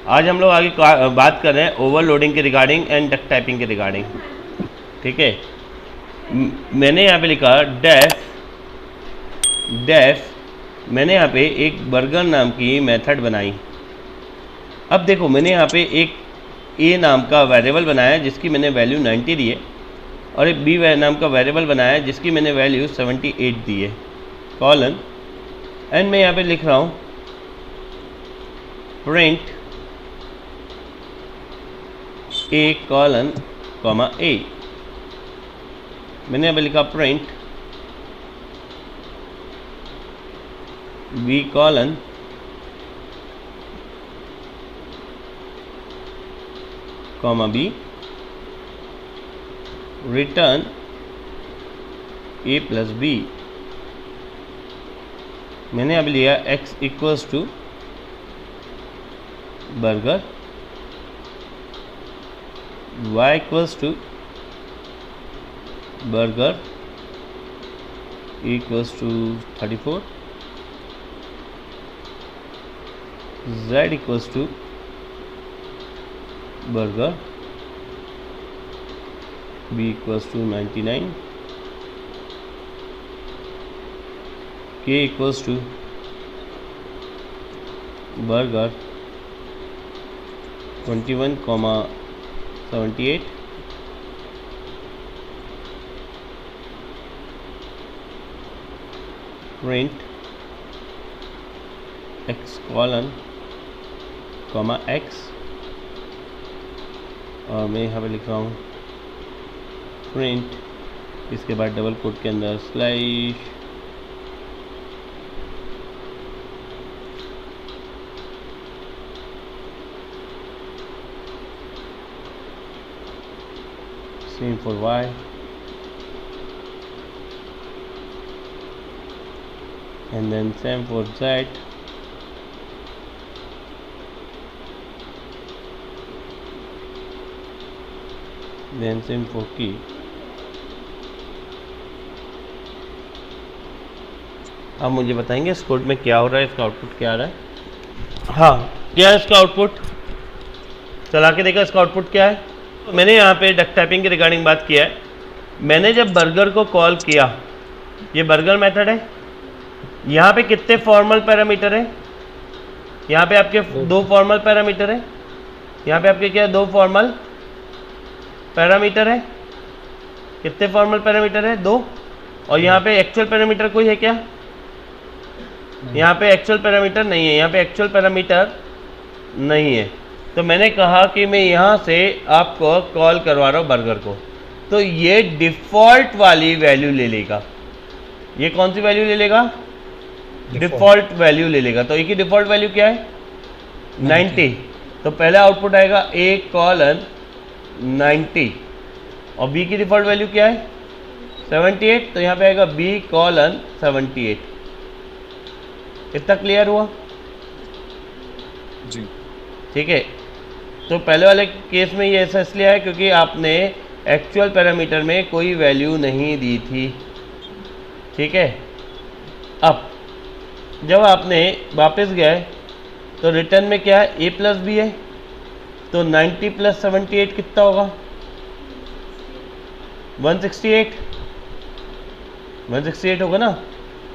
आज हम लोग आगे बात कर रहे हैं ओवरलोडिंग के रिगार्डिंग एंड डक टाइपिंग के रिगार्डिंग। ठीक है, मैंने यहाँ पे लिखा डेफ मैंने यहाँ पे एक बर्गर नाम की मेथड बनाई। अब देखो मैंने यहाँ पे एक ए नाम का वेरिएबल बनाया जिसकी मैंने वैल्यू 90 दी है, और एक बी नाम का वेरिएबल बनाया जिसकी मैंने वैल्यू 78 दी है, कॉलन। एंड मैं यहाँ पे लिख रहा हूँ print A colon comma A. मैंने यहाँ पे लिखा print B colon comma B, return A plus B. मैंने अब लिया x equals to burger, y equals to burger equals to 34, z equals to burger, b equals to 99, k equals to burger 21,78, print x colon comma x, और मैं यहाँ पे लिख रहा हूँ प्रिंट इसके बाद डबल कोट के अंदर slash same for y, and then same for z, then same for key। अब मुझे बताएंगे इस कोड में क्या हो रहा है, इसका आउटपुट क्या आ रहा है। हाँ, क्या है इसका आउटपुट, चला के देखा इसका आउटपुट क्या है। तो मैंने यहाँ पे डक टाइपिंग के रिगार्डिंग बात किया है। मैंने जब बर्गर को कॉल किया, ये बर्गर मेथड है, यहाँ पे कितने फॉर्मल पैरामीटर है, यहाँ पे आपके दो फॉर्मल पैरामीटर है, यहाँ पे आपके क्या दो फॉर्मल पैरामीटर है। कितने फॉर्मल पैरामीटर है, दो। और यहाँ पे एक्चुअल पैरामीटर कोई है क्या, यहाँ पे एक्चुअल पैरामीटर नहीं है, यहाँ पे एक्चुअल पैरामीटर नहीं है। तो मैंने कहा कि मैं यहाँ से आपको कॉल करवा रहा हूँ बर्गर को, तो ये डिफ़ॉल्ट वाली वैल्यू ले लेगा। ये कौन सी वैल्यू ले लेगा, डिफ़ॉल्ट वैल्यू ले लेगा। तो ए की डिफ़ॉल्ट वैल्यू क्या है, 90। तो पहला आउटपुट आएगा ए कॉलन 90, और बी की डिफ़ॉल्ट वैल्यू क्या है 78, तो यहाँ पे आएगा बी कॉलन 78। इतना क्लियर हुआ जी? ठीक है। तो पहले वाले केस में ये ऐसा इसलिए है क्योंकि आपने एक्चुअल पैरामीटर में कोई वैल्यू नहीं दी थी। ठीक है, अब जब आपने वापस गए तो रिटर्न में क्या है, ए प्लस बी है, तो 90 प्लस 78 कितना होगा 168, 168 होगा ना।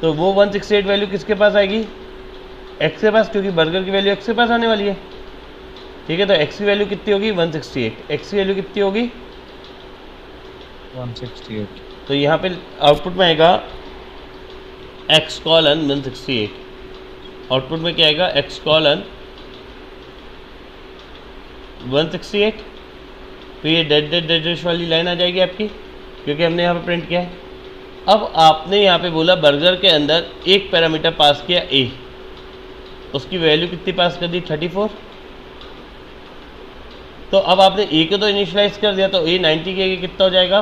तो वो 168 वैल्यू किसके पास आएगी, एक्स के पास, क्योंकि बर्गर की वैल्यू एक्स के पास आने वाली है। ठीक है, तो एक्स की वैल्यू कितनी होगी 168, एक्स की वैल्यू कितनी होगी 168। तो यहाँ पे आउटपुट में आएगा एक्स कॉलन 168, आउटपुट में क्या आएगा एक्स कॉलन 168। तो ये डेड डेड डेड वाली लाइन आ जाएगी आपकी, क्योंकि हमने यहाँ पे प्रिंट किया है। अब आपने यहाँ पे बोला बर्गर के अंदर एक पैरामीटर पास किया ए, उसकी वैल्यू कितनी पास कर दी 34। तो अब आपने ए को तो इनिशियलाइज कर दिया, तो ए 90 के कितना हो जाएगा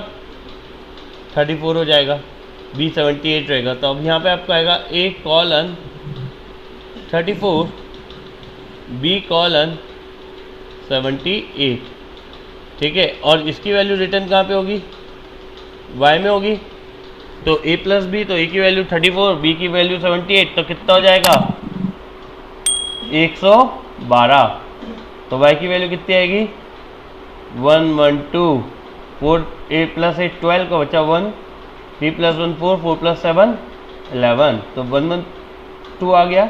34 हो जाएगा, बी 78 रहेगा। तो अब यहाँ पे आपको आएगा ए कॉलन 34, बी कॉलन 78। ठीक है, और इसकी वैल्यू रिटर्न कहाँ पे होगी, वाई में होगी। तो ए प्लस बी, तो ए की वैल्यू 34, बी की वैल्यू 78, तो कितना हो जाएगा 112। तो y की वैल्यू कितनी आएगी 1 1 2 4 8 प्लस 8 12 का बचा 1 3 प्लस 1 4 4 प्लस 7 11 तो 1 1 2 आ गया।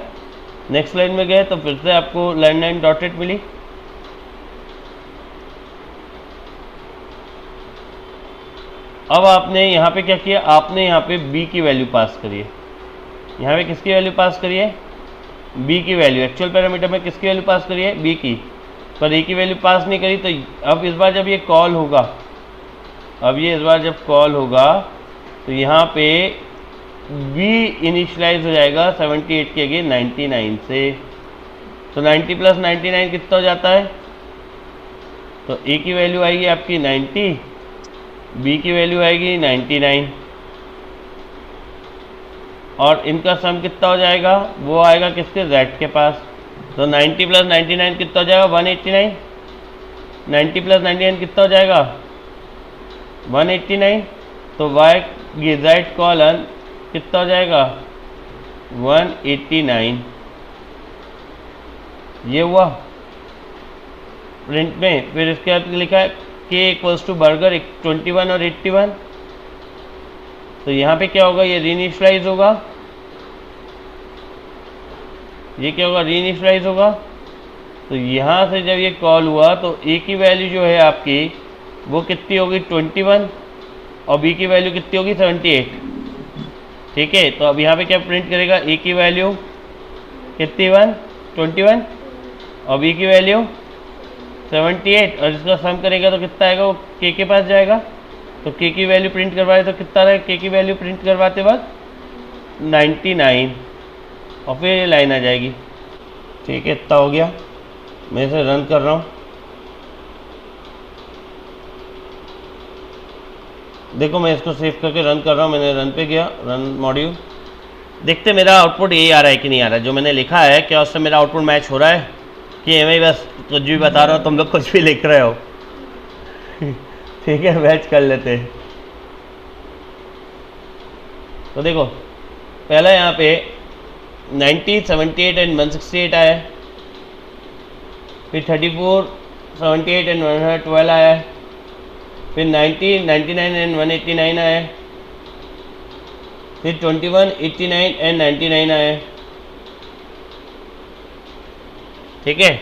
नेक्स्ट लाइन में गए तो फिर से आपको लाइन डॉटेड मिली। अब आपने यहाँ पे क्या किया, आपने यहाँ पे b की वैल्यू पास करी है। यहाँ पे किसकी वैल्यू पास करी है b की वैल्यू, एक्चुअल पैरामीटर में किसकी वैल्यू पास करी है b की, पर a की वैल्यू पास नहीं करी। तो अब इस बार जब ये कॉल होगा, इस बार जब कॉल होगा तो यहाँ पे b इनिशलाइज हो जाएगा 78 के अगेंस्ट 99 से। तो 90 प्लस 99 कितना हो जाता है, तो a की वैल्यू आएगी आपकी 90, b की वैल्यू आएगी 99 और इनका सम कितना हो जाएगा, वो आएगा किसके z के पास। तो 90 प्लस 99 कितना हो जाएगा 189, 90 प्लस 99 कितना हो जाएगा 189। तो y ये z कॉलन कितना हो जाएगा 189। ये हुआ प्रिंट में। फिर इसके बाद लिखा है k इक्वल्स टू बर्गर 21 और 81। तो यहाँ पे क्या होगा, ये रीइनिशियलाइज होगा, ये क्या होगा रीइनिशियलाइज होगा। तो यहाँ से जब ये कॉल हुआ तो a की वैल्यू जो है आपकी वो कितनी होगी 21 और b की वैल्यू कितनी होगी 78। ठीक है, तो अब यहाँ पे क्या प्रिंट करेगा, a की वैल्यू कितनी 21 और b की वैल्यू 78 और इसका सम करेगा तो कितना आएगा, वो k के पास जाएगा। तो k की वैल्यू प्रिंट करवाए तो कितना रहेगा, k की वैल्यू प्रिंट करवाते वक्त 99 और फिर ये लाइन आ जाएगी। ठीक है, इतना हो गया। मैं इसे रन कर रहा हूँ। देखो मैं इसको सेव करके रन कर रहा हूँ। मैंने रन पे गया, रन मॉड्यूल, देखते मेरा आउटपुट यही आ रहा है कि नहीं आ रहा है। जो मैंने लिखा है क्या उससे मेरा आउटपुट मैच हो रहा है कि मैं बस कुछ भी बता रहा हूँ, तुम लोग कुछ भी लिख रहे हो। ठीक है, मैच कर लेते हैं। तो देखो पहला यहाँ पे 90, 78 एंड 168 आया है, फिर 34, 78 एंड 112 आया है, फिर 90, 99 एंड 189 आया है, फिर 21, 89 एंड 99 आया है। ठीक है,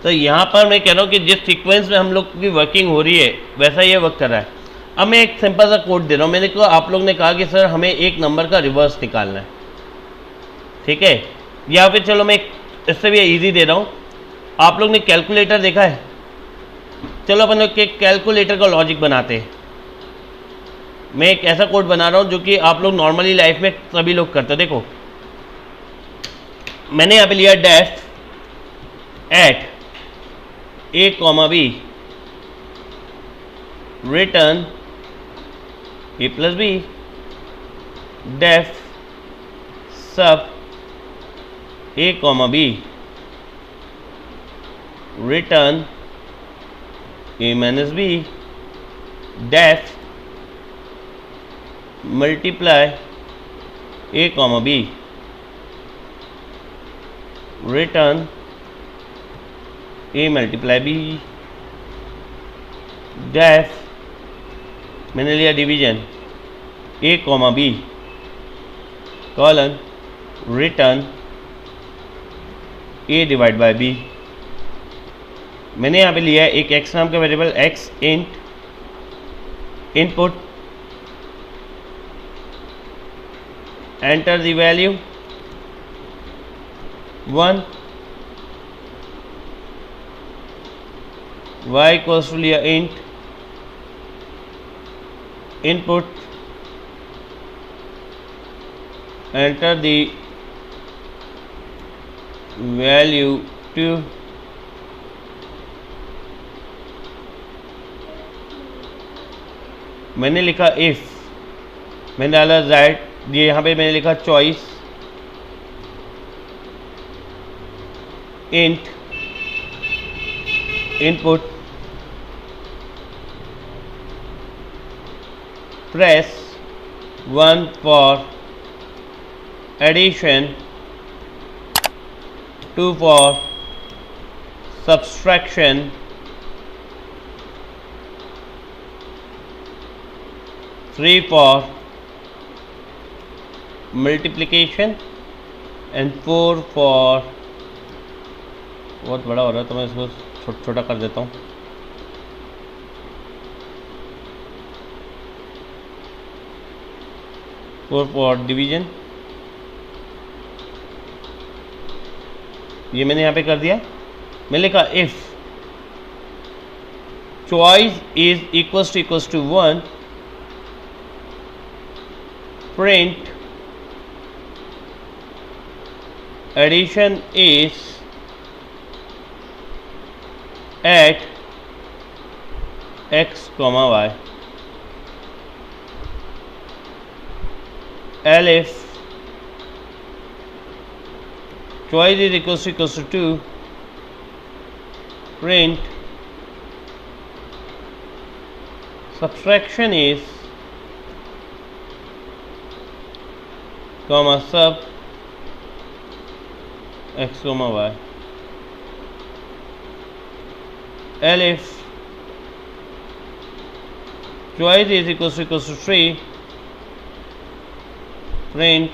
तो यहाँ पर मैं कह रहा हूँ कि जिस सीक्वेंस में हम लोग की वर्किंग हो रही है वैसा ये वर्क कर रहा है। अब मैं एक सिंपल सा कोड दे रहा हूँ। मैंने कहा आप लोग ने कहा कि सर हमें एक नंबर का रिवर्स निकालना है। ठीक है, या फिर चलो मैं इससे भी इजी दे रहा हूँ। आप लोग ने कैलकुलेटर देखा है, चलो अपन लोग के कैलकुलेटर का लॉजिक बनाते हैं। मैं एक ऐसा कोड बना रहा हूँ जो कि आप लोग नॉर्मली लाइफ में सभी लोग करते हैं। देखो मैंने यहाँ पे लिया dash at a comma b return a plus b def sub a comma b return a minus b def multiply a comma b return a multiply b def मैंने लिया division a comma b colon return a divide by b। मैंने यहाँ पे लिया है एक x नाम का variable x int input enter the value 1 y equals to लिया int input enter the value 2 मैंने लिखा इफ, मैंने डाला दैट, ये यहाँ पे मैंने लिखा choice int input press 1 for addition, 2 for subtraction, 3 for multiplication and 4 for, बहुत बड़ा हो रहा है तो मैं इसको छोटा छोटा कर देता हूँ। 4 for डिवीजन, ये मैंने यहाँ पे कर दिया। मैंने लिखा if choice is equals to 1, print addition is at x, y. Elif choice is equals to 2, print subtraction is comma sub x, y. Elif choice is equals to 3, print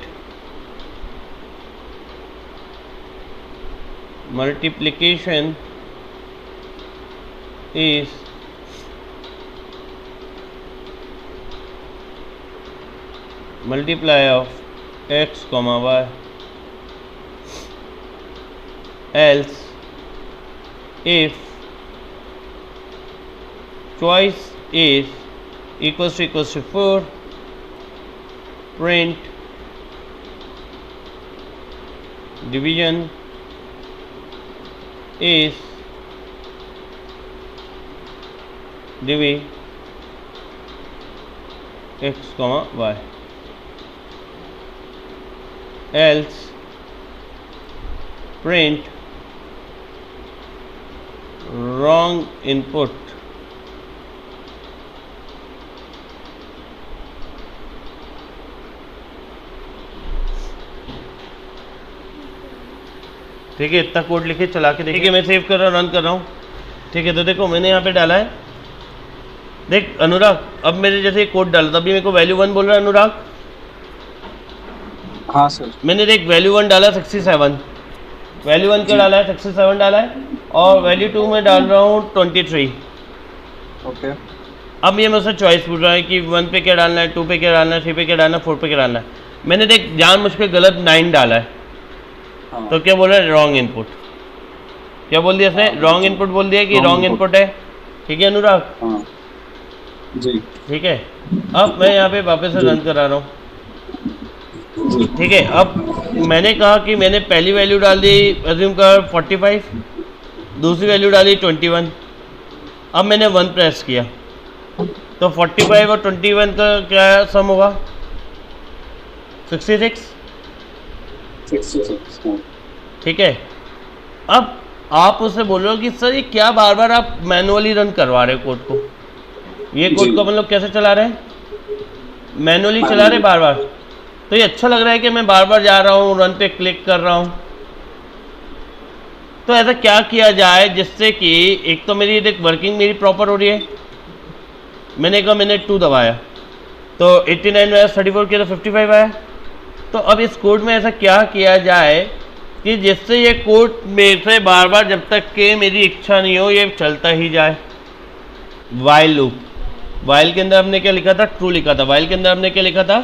multiplication is multiply of x, y. Else if choice is equals to 4, print division is divi x, y. Else print wrong input. ठीक है, इतना code लिखे चला के देखिए। मैं save कर रहा हूँ, रन कर रहा हूँ। ठीक है, तो देखो मैंने यहाँ पे डाला है। देख अनुराग, अब मेरे जैसे कोड डाला था, अभी मेरे को वैल्यू 1 बोल रहा है अनुराग। हाँ सर। मैंने देख वैल्यू 1 डाला 67, वैल्यू 1 क्या डाला है 67 डाला है, और वैल्यू 2 में डाल रहा हूँ 23। ओके। अब ये मुझसे चॉइस पूछ रहा है कि 1 पे क्या डालना है, 2 पे क्या डालना है, 3 पे क्या डालना है, 4 पे क्या डालना है। मैंने देख जान मुझ पे गलत 9 डाला है। हाँ। तो क्या बोल रहा है, रॉन्ग इनपुट। क्या बोल दिया इसने, रॉन्ग इनपुट बोल दिया कि रॉन्ग इनपुट है। ठीक है अनुराग? हाँ जी। ठीक है, अब मैं यहाँ पे वापस से रन करा रहा हूँ। ठीक है, अब मैंने कहा कि मैंने पहली वैल्यू डाल दी, अज्यूम कर 45, दूसरी वैल्यू डाली 21। अब मैंने 1 प्रेस किया तो 45 और 21 का क्या सम होगा, 66। ठीक है, अब आप उससे बोल रहे हो कि सर ये क्या बार बार आप मैनुअली रन करवा रहे हो कोड को। ये कोड को अपन लोग कैसे चला रहे हैं, मैनुअली चला रहे बार बार। तो ये अच्छा लग रहा है कि मैं बार बार जा रहा हूँ, रन पे क्लिक कर रहा हूँ। तो ऐसा क्या किया जाए जिससे कि एक तो मेरी देख वर्किंग मेरी प्रॉपर हो रही है। मैंने कहा मैंने 2 दबाया तो 89 आया, 34 किया तो 55 आया। तो अब इस कोड में ऐसा क्या किया जाए कि जिससे ये कोड मेरे से बार बार जब तक कि मेरी इच्छा नहीं हो ये चलता ही जाए। वाइल लूप, वाइल के अंदर हमने क्या लिखा था, ट्रू लिखा था। वाइल के अंदर हमने क्या लिखा था,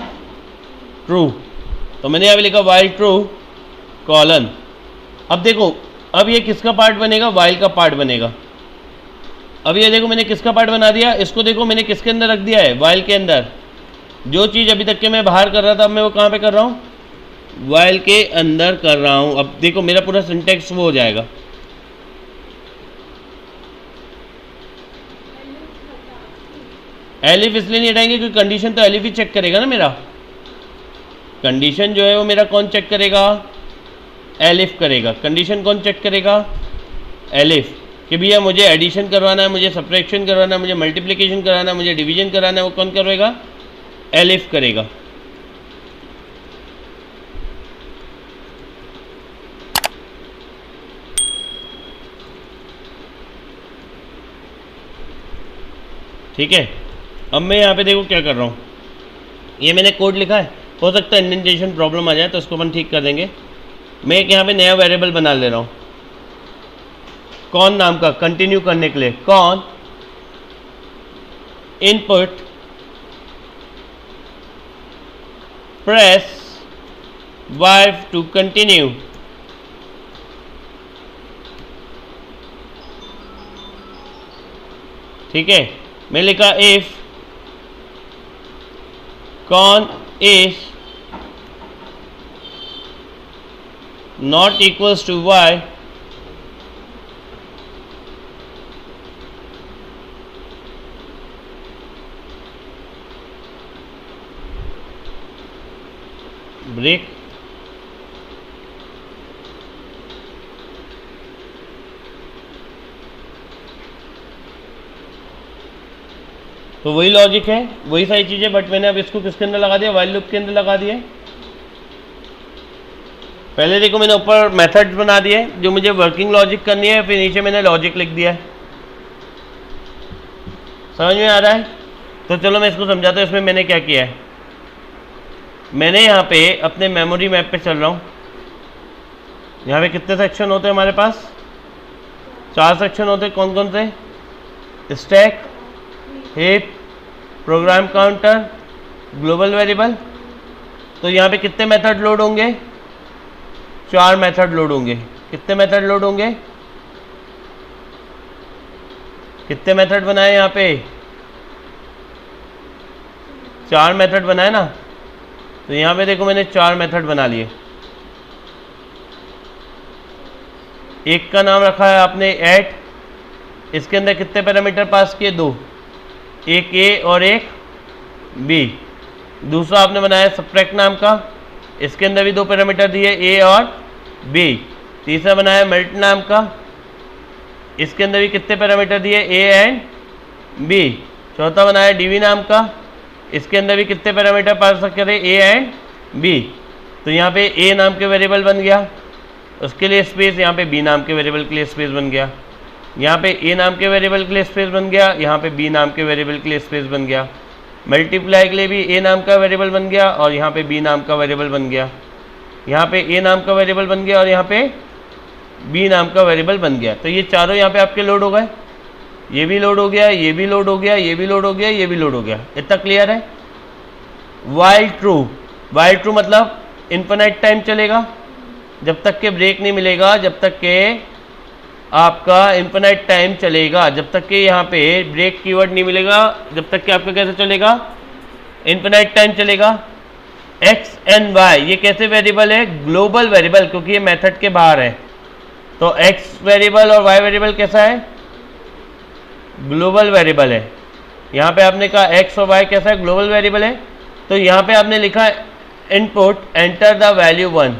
ट्रू। तो मैंने यहाँ पे लिखा वाइल ट्रू कॉलन। अब देखो, अब ये किसका पार्ट बनेगा, वाइल का पार्ट बनेगा। अब ये देखो मैंने किसका पार्ट बना दिया, इसको देखो मैंने किसके अंदर रख दिया है, वाइल के अंदर। जो चीज़ अभी तक के मैं बाहर कर रहा था अब मैं वो कहाँ पे कर रहा हूँ, वाइल के अंदर कर रहा हूँ। अब देखो मेरा पूरा सिंटेक्स वो हो जाएगा। एलिफ इसलिए नहीं हटाएंगे क्योंकि कंडीशन तो एलिफ ही चेक करेगा ना मेरा। कंडीशन जो है वो मेरा कौन चेक करेगा, एलिफ करेगा। कंडीशन कौन चेक करेगा, एलिफ। कि भैया मुझे एडिशन करवाना है, मुझे सब्ट्रैक्शन करवाना है, मुझे मल्टीप्लिकेशन कराना है, मुझे डिवीजन कराना है, वो कौन करेगा, एलिफ करेगा। ठीक है, अब मैं यहाँ पे देखो क्या कर रहा हूँ, ये मैंने कोड लिखा है, हो सकता है इंडेंटेशन प्रॉब्लम आ जाए तो उसको अपन ठीक कर देंगे। मैं एक यहाँ पे नया वेरिएबल बना ले रहा हूँ कौन नाम का, कंटिन्यू करने के लिए con input press y to continue. ठीक है, मैं लिखा if con is not equals to y break. तो वही लॉजिक है, वही सारी चीज़ें, बट मैंने अब इसको किसके अंदर लगा दिया, व्हाइल लूप के अंदर लगा दिया। पहले देखो मैंने ऊपर मेथड्स बना दिए जो मुझे वर्किंग लॉजिक करनी है, फिर नीचे मैंने लॉजिक लिख दिया है। समझ में आ रहा है? तो चलो मैं इसको समझाता हूँ। इसमें मैंने क्या किया है, मैंने यहाँ पे अपने मेमोरी मैप पे चल रहा हूँ। यहाँ पे कितने सेक्शन होते हैं हमारे पास, 4 सेक्शन होते हैं। कौन कौन से, stack, heap, program counter, global variable. तो यहाँ पे कितने मेथड लोड होंगे, 4 मेथड लोड होंगे। कितने मेथड लोड होंगे, कितने मेथड बनाए यहाँ पे, 4 मेथड बनाए ना। तो यहाँ पे देखो मैंने 4 मेथड बना लिए। एक का नाम रखा है आपने ऐड, इसके अंदर कितने पैरामीटर पास किए, 2, एक ए और एक बी। दूसरा आपने बनाया सब्ट्रैक्ट नाम का, इसके अंदर भी 2 पैरामीटर दिए, ए और बी। तीसरा बनाया मल्ट नाम का, इसके अंदर भी कितने पैरामीटर दिए, ए एंड बी। चौथा बनाया डीवी नाम का, इसके अंदर भी कितने पैरामीटर पास करे, ए एंड बी। तो यहाँ पे ए नाम के वेरिएबल बन गया, उसके लिए स्पेस, यहाँ पे बी नाम के वेरिएबल के लिए स्पेस बन गया, यहाँ पे ए नाम के वेरिएबल के लिए स्पेस बन गया, यहाँ पे बी नाम के वेरिएबल के लिए स्पेस बन गया। मल्टीप्लाई के लिए भी ए नाम का वेरिएबल बन गया और यहाँ पे बी नाम का वेरिएबल बन गया। यहाँ पे ए नाम का वेरिएबल बन गया और यहाँ पे बी नाम का वेरिएबल बन गया। तो ये चारों यहाँ पे आपके लोड हो गए, ये भी लोड हो गया, ये भी लोड हो गया, ये भी लोड हो गया, ये भी लोड हो गया। इतना क्लियर है? वाइल ट्रू, वाइल ट्रू मतलब इन्फिनिट टाइम चलेगा, जब तक के ब्रेक नहीं मिलेगा, जब तक के आपका इन्फिनिट टाइम चलेगा, जब तक कि यहाँ पे ब्रेक कीवर्ड नहीं मिलेगा, जब तक कि आपका कैसे चलेगा, इन्फिनिट टाइम चलेगा। एक्स एंड वाई ये कैसे वेरिएबल है, ग्लोबल वेरिएबल, क्योंकि ये मेथड के बाहर है। तो एक्स वेरिएबल और वाई वेरिएबल कैसा है, ग्लोबल वेरिएबल है। यहाँ पे आपने कहा एक्स और वाई कैसा है, ग्लोबल वेरिएबल है। तो यहाँ पे आपने लिखा इनपुट एंटर द वैल्यू 1।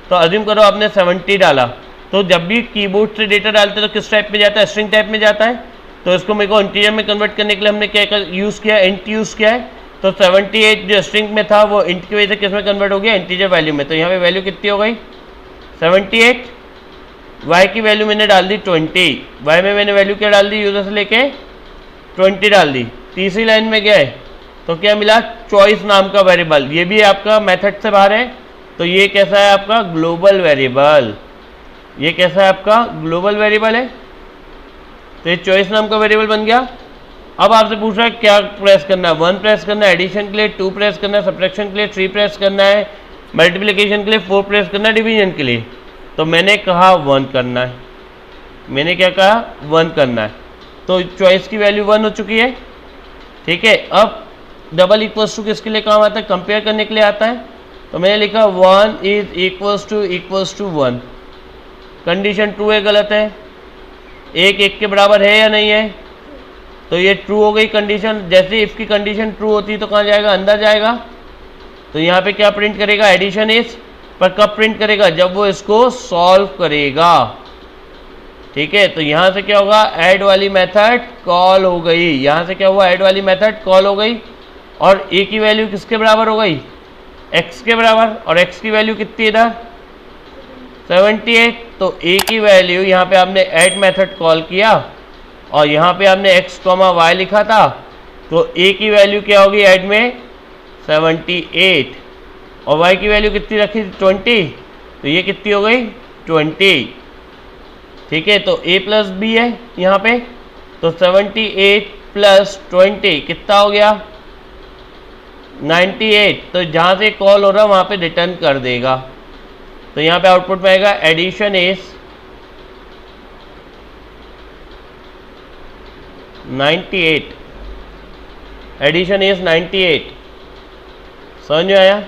तो अज्यूम करो आपने 70 डाला, तो जब भी कीबोर्ड से डेटा डालते हैं तो किस टाइप में जाता है, स्ट्रिंग टाइप में जाता है। तो इसको मेरे को इंटीजर में कन्वर्ट करने के लिए हमने क्या यूज़ किया, इंट यूज़ किया है। तो 78 जो स्ट्रिंग में था वो इंट की वजह से किस में कन्वर्ट हो गया, इंटीजर वैल्यू में। तो यहाँ पे वैल्यू कितनी हो गई, 78। वाई की वैल्यू मैंने डाल दी 20, वाई में मैंने वैल्यू क्या डाल दी, यूजर से लेके 20 डाल दी। तीसरी लाइन में गए तो क्या मिला, चॉइस नाम का वेरिएबल, ये भी आपका मेथड से बाहर है। तो ये कैसा है आपका, ग्लोबल वेरिएबल। ये कैसा है आपका, ग्लोबल वेरिएबल है। तो ये चॉइस नाम का वेरिएबल बन गया। अब आपसे पूछ रहा है क्या प्रेस करना है, 1 प्रेस करना है, एडिशन के लिए 2 प्रेस करना है, सब्ट्रैक्शन के लिए 3 प्रेस करना है, मल्टीप्लिकेशन के लिए 4 प्रेस करना है, डिवीजन के लिए। तो मैंने कहा 1 करना है, मैंने क्या कहा, 1 करना है। तो चॉइस की वैल्यू 1 हो चुकी है। ठीक है, अब डबल इक्वल्स टू किसके लिए काम आता है, कंपेयर करने के लिए आता है। तो मैंने लिखा 1 is equals to 1। Condition true है, गलत है, 1 1 के बराबर है या नहीं है। तो ये ट्रू हो गई कंडीशन। जैसे इफ की कंडीशन ट्रू होती है तो कहाँ जाएगा, अंदर जाएगा। तो यहाँ पे क्या प्रिंट करेगा, एडिशन इज। पर कब प्रिंट करेगा, जब वो इसको सॉल्व करेगा। ठीक है, तो यहाँ से क्या होगा, ऐड वाली मेथड कॉल हो गई। यहाँ से क्या हुआ, ऐड वाली मेथड कॉल हो गई और ए की वैल्यू किसके बराबर हो गई, एक्स के बराबर। और एक्स की वैल्यू कितनी इधर, 78। तो ए की वैल्यू यहाँ पे आपने ऐड मेथड कॉल किया और यहाँ पे आपने एक्स कॉमा वाई लिखा था। तो ए की वैल्यू क्या होगी ऐड में 78 और वाई की वैल्यू कितनी रखी थी 20, तो ये कितनी हो गई 20। ठीक है, तो a प्लस बी है यहाँ पे, तो 78 प्लस 20 कितना हो गया 98। तो जहाँ से कॉल हो रहा है वहाँ पे रिटर्न कर देगा। तो यहाँ पे आउटपुट में आएगा एडिशन इज 98, एडिशन इज 98। समझ में आया?